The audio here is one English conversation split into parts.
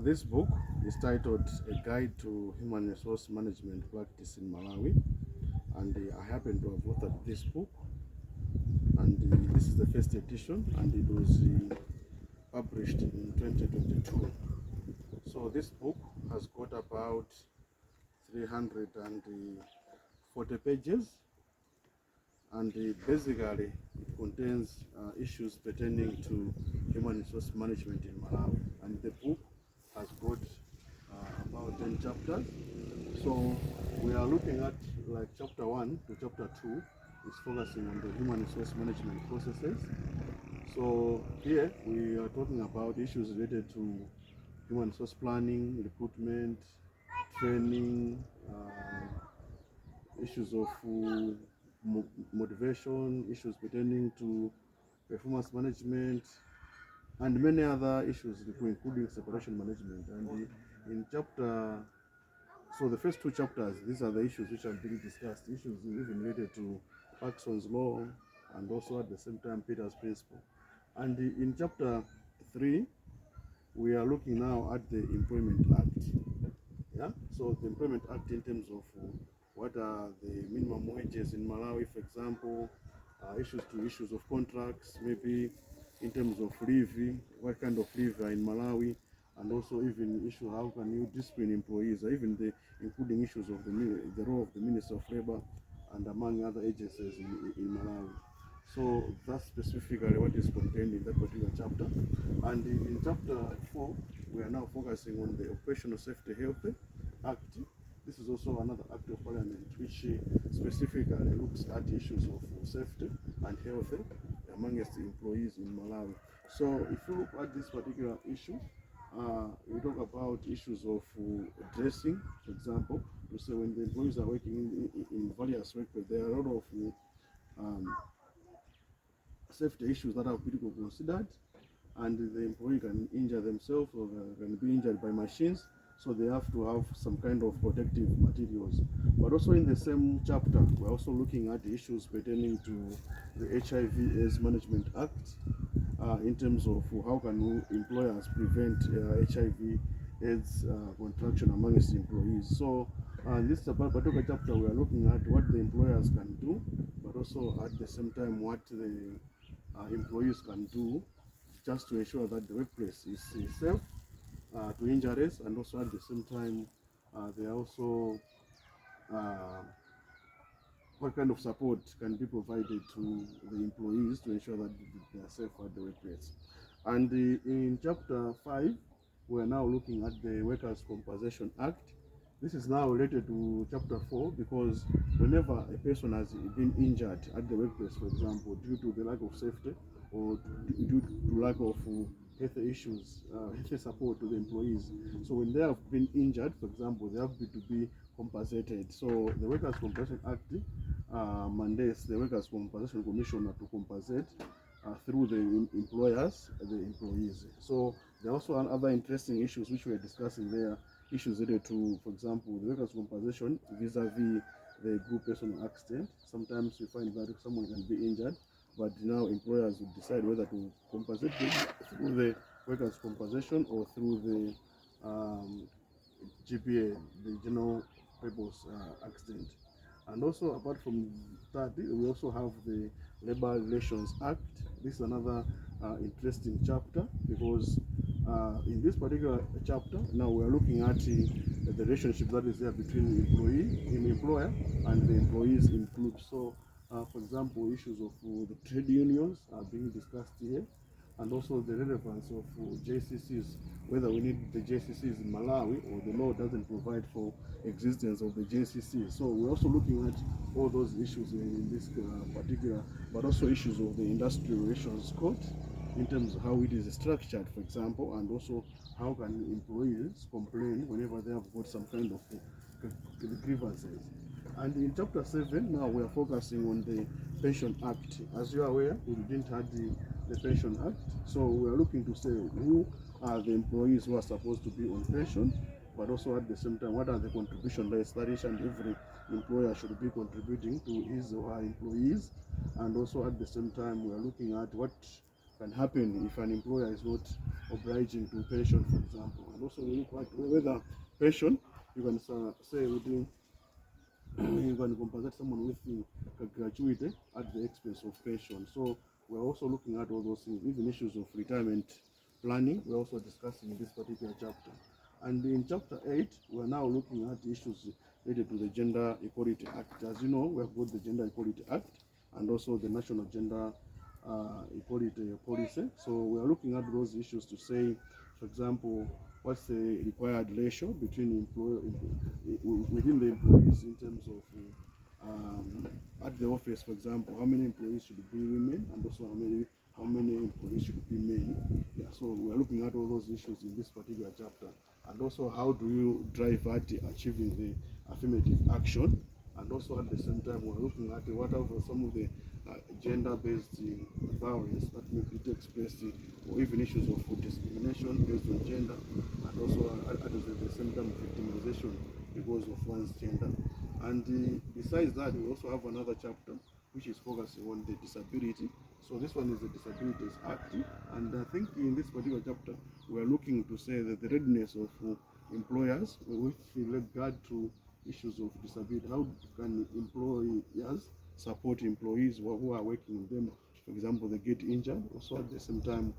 This book is titled A Guide to Human Resource Management Practice in Malawi, and I happen to have authored this book, and this is the first edition, and it was published in 2022. So this book has got about 340 pages, and basically it contains issues pertaining to human resource management in Malawi, and the book has got about 10 chapters. So we are looking at like chapter 1 to chapter 2 is focusing on the human resource management processes. So here we are talking about issues related to human resource planning, recruitment, training, issues of motivation, issues pertaining to performance management, and many other issues, including separation management. And in chapter, so the first two chapters, these are the issues which are being discussed, issues even related to Paxson's law and also at the same time Peter's principle. And in chapter 3, we are looking now at the Employment Act. Yeah, so the Employment Act in terms of what are the minimum wages in Malawi, for example, issues of contracts, maybe in terms of leave, what kind of leave are in Malawi, and also even issue how can you discipline employees, or even including issues of the role of the Minister of Labor and among other agencies in Malawi. So that's specifically what is contained in that particular chapter. And in chapter 4, we are now focusing on the Occupational Safety Health Act. This is also another act of parliament which specifically looks at issues of safety and health amongst the employees in Malawi. So if you look at this particular issue, we talk about issues of dressing, for example, to say when the employees are working in various workplaces, there are a lot of safety issues that have to be considered, and the employee can injure themselves or can be injured by machines, so they have to have some kind of protective materials. But also in the same chapter, we're also looking at issues pertaining to the HIV/AIDS Management Act, in terms of how can employers prevent HIV/AIDS contraction amongst employees. So this is a particular chapter we are looking at what the employers can do, but also at the same time what the employees can do just to ensure that the workplace is safe to injuries, and also at the same time they are also what kind of support can be provided to the employees to ensure that they are safe at the workplace. And in chapter 5, we are now looking at the Workers' Compensation Act. This is now related to chapter 4 because whenever a person has been injured at the workplace, for example, due to the lack of safety or due to lack of health issues, health support to the employees. So when they have been injured, for example, they have to be compensated. So the Workers' Compensation Act mandates the Workers' Compensation Commissioner to compensate through the employers, the employees. So there are also other interesting issues which we are discussing there, issues related to, for example, the workers' compensation vis-a-vis the group personal accident. Sometimes we find that someone can be injured, but now employers will decide whether to compensate through the workers' compensation or through the GPA, the General Purpose Accident. And also, apart from that, we also have the Labor Relations Act. This is another interesting chapter because in this particular chapter, now we are looking at the relationship that is there between the employer and the employees in groups. So, for example, issues of the trade unions are being discussed here, and also the relevance of JCCs, whether we need the JCCs in Malawi or the law doesn't provide for existence of the JCCs. So we're also looking at all those issues in this particular, but also issues of the Industrial Relations Code in terms of how it is structured, for example, and also how can employees complain whenever they have got some kind of grievances. And in chapter 7, now we are focusing on the Pension Act. As you are aware, we didn't have the Pension Act, so we are looking to say who are the employees who are supposed to be on pension, but also at the same time, what are the contribution rates that each and every employer should be contributing to his or her employees. And also at the same time, we are looking at what can happen if an employer is not obliging to pension, for example. And also we look at whether pension, you can say within you can compensate someone with a gratuity at the expense of pension. So we're also looking at all those things, even issues of retirement planning. We're also discussing in this particular chapter. And in chapter 8, we're now looking at issues related to the Gender Equality Act. As you know, we have got the Gender Equality Act and also the National Gender Equality Policy. So we are looking at those issues to say, for example, what's the required ratio between within the employees in terms of at the office, for example, how many employees should be women, and also how many employees should be men. Yeah, so we're looking at all those issues in this particular chapter, and also how do you drive at achieving the affirmative action, and also at the same time we're looking at what are some of the gender-based violence that may be expressed, or even issues of discrimination based on gender, and also at the same time victimization because of one's gender. And besides that, we also have another chapter which is focusing on the disability. So this one is the Disabilities Act, and I think in this particular chapter we are looking to say that the readiness of employers with regard to issues of disability. How can employers support employees who are working with them? For example, they get injured. Also, at the same time,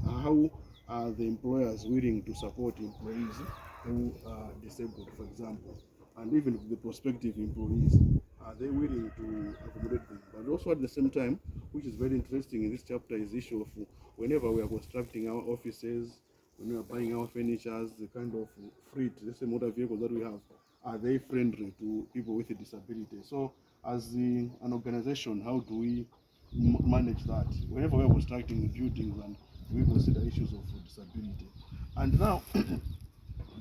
how are the employers willing to support employees who are disabled, for example, and even the prospective employees, are they willing to accommodate them? But also at the same time, which is very interesting in this chapter, is the issue of whenever we are constructing our offices, when we are buying our furniture, the kind of fleet, let's say motor vehicles that we have, are they friendly to people with a disability? So as an organization, how do we manage that? Whenever we are constructing the buildings, and we consider issues of disability. And now,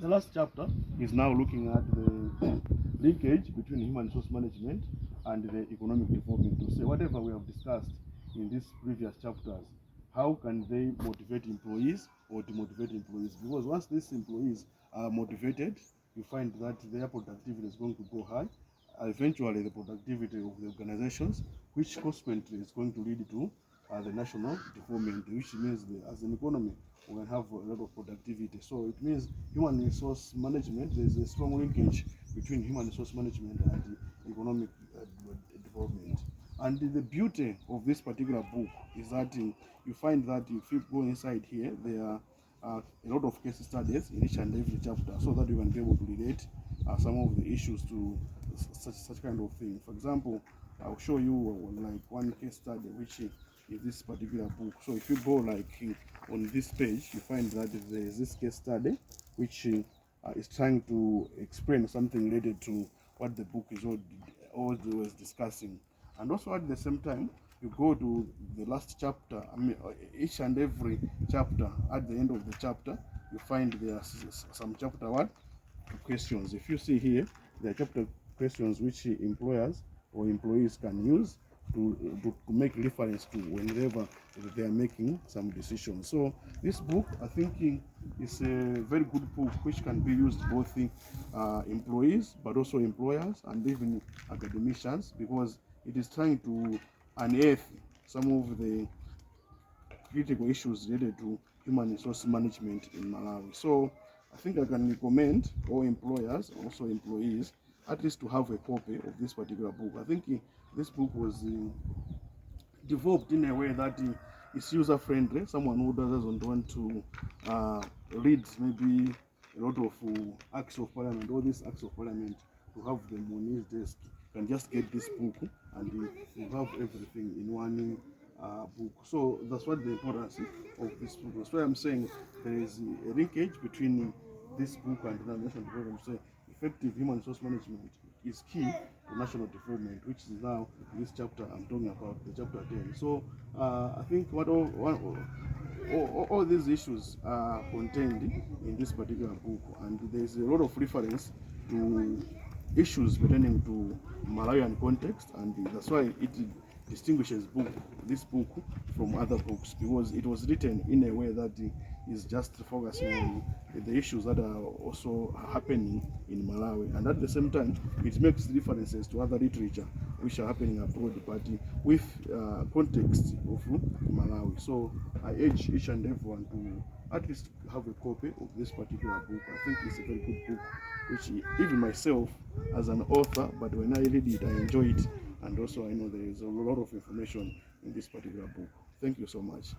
the last chapter is now looking at the linkage between human resource management and the economic development, to say whatever we have discussed in these previous chapters, how can they motivate employees or demotivate employees? Because once these employees are motivated, you find that their productivity is going to go high. Eventually, the productivity of the organizations, which consequently is going to lead to the national development, which means as an economy, we can have a lot of productivity. So it means human resource management, there's a strong linkage between human resource management and economic development. And the beauty of this particular book is that you find that if you go inside here, there are a lot of case studies in each and every chapter, so that you can be able to relate some of the issues to such kind of thing. For example, I'll show you like one case study which is this particular book. So if you go like on this page, you find that there is this case study which is trying to explain something related to what the book is always discussing. And also at the same time, you go to the last chapter. I mean, each and every chapter, at the end of the chapter, you find there are some chapter what questions. If you see here, there are chapter questions which employers or employees can use to make reference to whenever they are making some decisions. So this book, I think, is a very good book which can be used both employees, but also employers and even academicians, because it is trying to unearth some of the critical issues related to human resource management in Malawi. So I think I can recommend all employers, also employees, at least to have a copy of this particular book. I think this book was developed in a way that is user friendly. Someone who doesn't want to read maybe a lot of acts of parliament, all these acts of parliament, to have them on his desk, can just get this book and you have everything in one book. So that's what the importance of this book. That's why I'm saying there is a linkage between this book and the national development. So effective human resource management is key to national development, which is now this chapter I'm talking about, the chapter 10. So I think what all these issues are contained in this particular book, and there's a lot of reference to issues pertaining to Malawian context, and that's why distinguishes this book from other books, because it was written in a way that is just focusing on the issues that are also happening in Malawi, and at the same time it makes references to other literature which are happening abroad, but with context of Malawi. So I urge each and everyone to at least have a copy of this particular book. I think it's a very good book, which even myself as an author, but when I read it, I enjoy it, and also I know there is a lot of information in this particular book. Thank you so much.